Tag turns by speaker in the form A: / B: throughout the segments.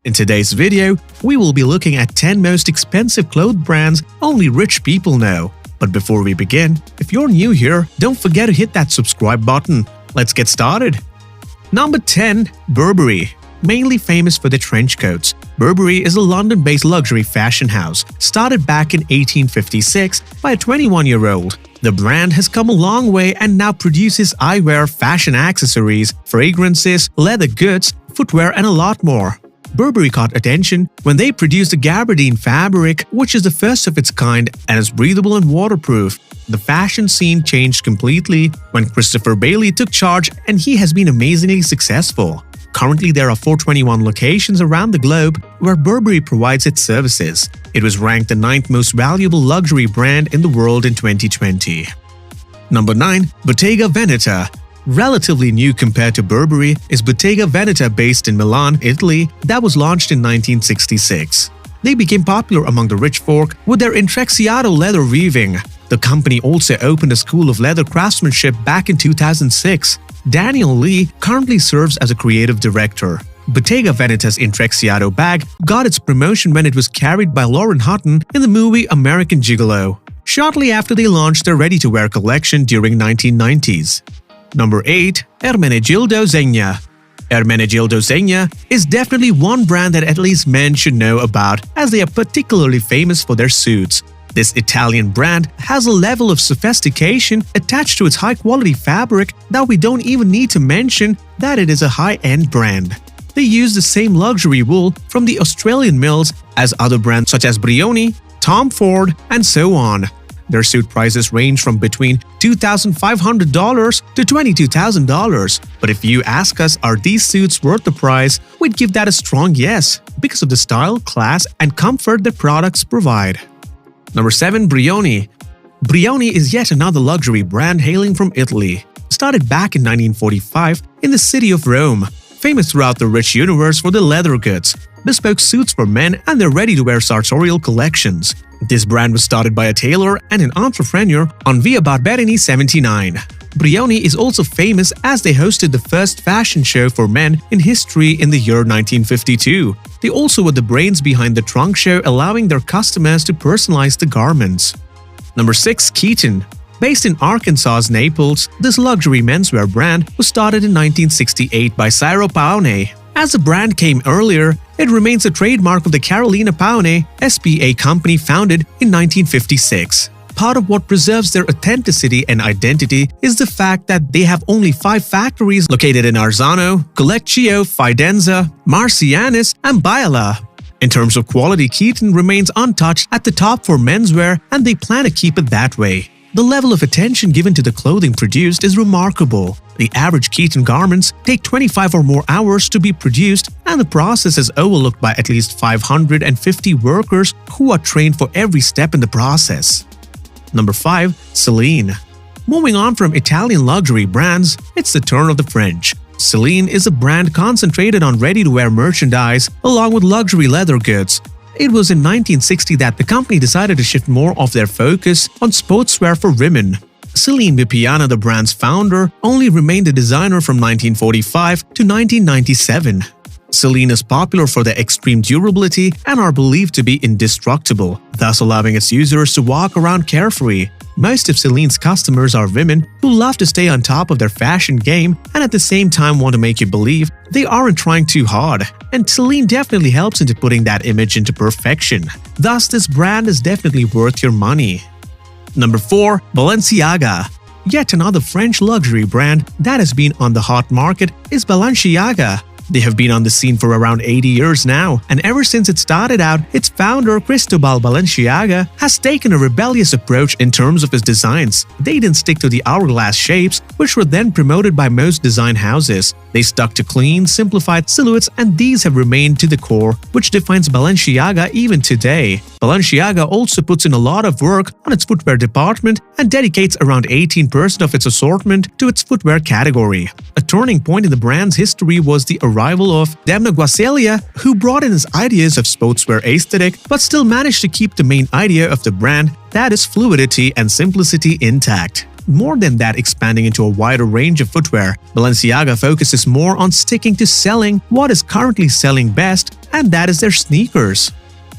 A: In today's video, we will be looking at 10 most expensive clothes brands only rich people know. But before we begin, if you're new here, don't forget to hit that subscribe button. Let's get started. Number 10. Burberry. Mainly famous for their trench coats, Burberry is a London-based luxury fashion house started back in 1856 by a 21-year-old. The brand has come a long way and now produces eyewear, fashion accessories, fragrances, leather goods, footwear and a lot more. Burberry caught attention when they produced the gabardine fabric, which is the first of its kind and is breathable and waterproof. The fashion scene changed completely when Christopher Bailey took charge, and he has been amazingly successful. Currently, there are 421 locations around the globe where Burberry provides its services. It was ranked the 9th most valuable luxury brand in the world in 2020. Number 9. Bottega Veneta. Relatively new compared to Burberry is Bottega Veneta, based in Milan, Italy, that was launched in 1966. They became popular among the rich folk with their intrecciato leather weaving. The company also opened a school of leather craftsmanship back in 2006. Daniel Lee currently serves as a creative director. Bottega Veneta's intrecciato bag got its promotion when it was carried by Lauren Hutton in the movie American Gigolo, shortly after they launched their ready-to-wear collection during 1990s. Number 8. Ermenegildo Zegna. Ermenegildo Zegna is definitely one brand that at least men should know about, as they are particularly famous for their suits. This Italian brand has a level of sophistication attached to its high-quality fabric that we don't even need to mention that it is a high-end brand. They use the same luxury wool from the Australian mills as other brands such as Brioni, Tom Ford, and so on. Their suit prices range from between $2,500 to $22,000. But if you ask us, are these suits worth the price, we'd give that a strong yes, because of the style, class, and comfort the products provide. Number 7. Brioni. Brioni is yet another luxury brand hailing from Italy. Started back in 1945 in the city of Rome, famous throughout the rich universe for their leather goods, bespoke suits for men, and their ready-to-wear sartorial collections. This brand was started by a tailor and an entrepreneur on Via Barberini 79. Brioni is also famous as they hosted the first fashion show for men in history in the year 1952. They also were the brains behind the trunk show, allowing their customers to personalize the garments. Number 6. Keaton. Based in Arkansas's Naples, this luxury menswear brand was started in 1968 by Ciro Paone. As the brand came earlier, it remains a trademark of the Carolina Paone SPA company founded in 1956. Part of what preserves their authenticity and identity is the fact that they have only 5 factories located in Arzano, Collecchio, Fidenza, Marcianis, and Biella. In terms of quality, Keaton remains untouched at the top for menswear, and they plan to keep it that way. The level of attention given to the clothing produced is remarkable. The average Keaton garments take 25 or more hours to be produced, and the process is overlooked by at least 550 workers who are trained for every step in the process. Number 5. Celine. Moving on from Italian luxury brands, it's the turn of the French. Celine is a brand concentrated on ready-to-wear merchandise along with luxury leather goods. It was in 1960 that the company decided to shift more of their focus on sportswear for women. Celine Vipiana, the brand's founder, only remained a designer from 1945 to 1997. Celine is popular for their extreme durability and are believed to be indestructible, thus allowing its users to walk around carefree. Most of Celine's customers are women who love to stay on top of their fashion game and at the same time want to make you believe they aren't trying too hard, and Celine definitely helps into putting that image into perfection. Thus, this brand is definitely worth your money. Number 4. Balenciaga. Yet another French luxury brand that has been on the hot market is Balenciaga. They have been on the scene for around 80 years now, and ever since it started out, its founder Cristobal Balenciaga has taken a rebellious approach in terms of his designs. They didn't stick to the hourglass shapes, which were then promoted by most design houses. They stuck to clean, simplified silhouettes, and these have remained to the core, which defines Balenciaga even today. Balenciaga also puts in a lot of work on its footwear department and dedicates around 18% of its assortment to its footwear category. A turning point in the brand's history was the arrival of Demna Gvasalia, who brought in his ideas of sportswear aesthetic but still managed to keep the main idea of the brand, that is fluidity and simplicity, intact. more than that, expanding into a wider range of footwear. Balenciaga focuses more on sticking to selling what is currently selling best, and that is their sneakers.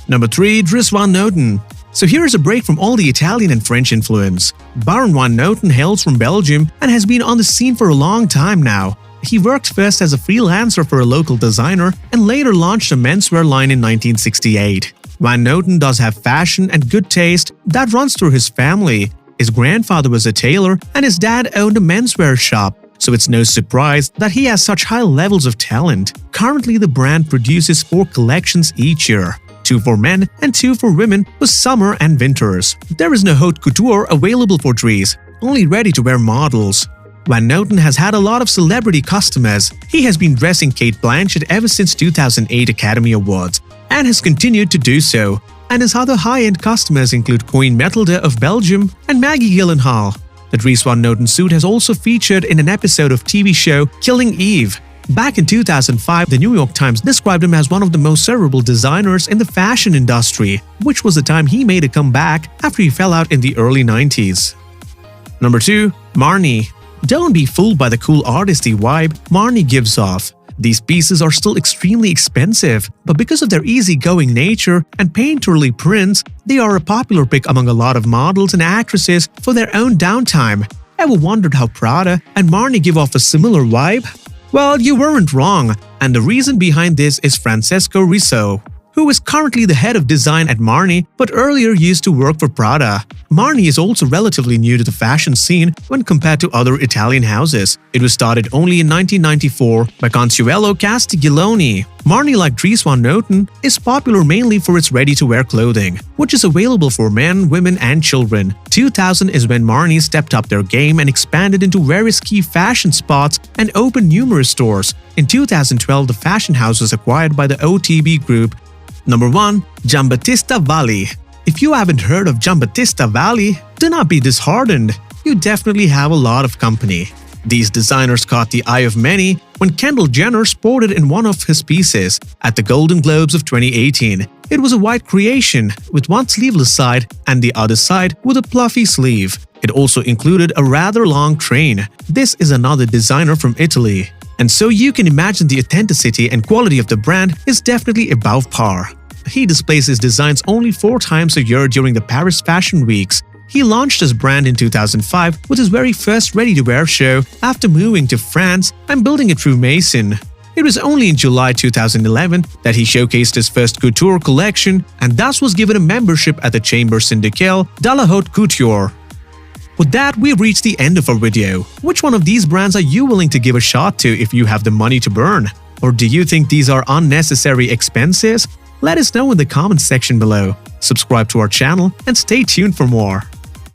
A: Number 3. Dries Van Noten. So here is a break from all the Italian and French influence. Baron Van Noten hails from Belgium and has been on the scene for a long time now. He worked first as a freelancer for a local designer and later launched a menswear line in 1968. Van Noten does have fashion and good taste that runs through his family. His grandfather was a tailor and his dad owned a menswear shop, so it's no surprise that he has such high levels of talent. Currently, the brand produces 4 collections each year. 2 for men and 2 for women for summer and winters. There is no haute couture available for Dries, only ready-to-wear models. Van Noten has had a lot of celebrity customers. He has been dressing Cate Blanchett ever since 2008 Academy Awards and has continued to do so. And his other high-end customers include Queen Mathilde of Belgium and Maggie Gyllenhaal. The Dries Van Noten suit has also featured in an episode of TV show Killing Eve. Back in 2005, the New York Times described him as one of the most cerebral designers in the fashion industry, which was the time he made a comeback after he fell out in the early 90s. Number 2. Marni. Don't be fooled by the cool artisty vibe Marni gives off. These pieces are still extremely expensive, but because of their easygoing nature and painterly prints, they are a popular pick among a lot of models and actresses for their own downtime. Ever wondered how Prada and Marni give off a similar vibe? Well, you weren't wrong, and the reason behind this is Francesco Riso, who is currently the head of design at Marni but earlier used to work for Prada. Marni is also relatively new to the fashion scene when compared to other Italian houses. It was started only in 1994 by Consuelo Castiglione. Marni, like Dries Van Noten, is popular mainly for its ready-to-wear clothing, which is available for men, women, and children. 2000 is when Marni stepped up their game and expanded into various key fashion spots and opened numerous stores. In 2012, the fashion house was acquired by the OTB Group. Number 1. Giambattista Valli. If you haven't heard of Giambattista Valli, do not be disheartened. You definitely have a lot of company. These designers caught the eye of many when Kendall Jenner sported in one of his pieces at the Golden Globes of 2018. It was a white creation with one sleeveless side and the other side with a fluffy sleeve. It also included a rather long train. This is another designer from Italy. And so you can imagine the authenticity and quality of the brand is definitely above par. He displays his designs only 4 times a year during the Paris Fashion Weeks. He launched his brand in 2005 with his very first ready-to-wear show after moving to France and building it through Mason. It was only in July 2011 that he showcased his first couture collection and thus was given a membership at the Chambre Syndicale de la Haute Couture. With that, we've reached the end of our video. Which one of these brands are you willing to give a shot to if you have the money to burn? Or do you think these are unnecessary expenses? Let us know in the comments section below. Subscribe to our channel and stay tuned for more.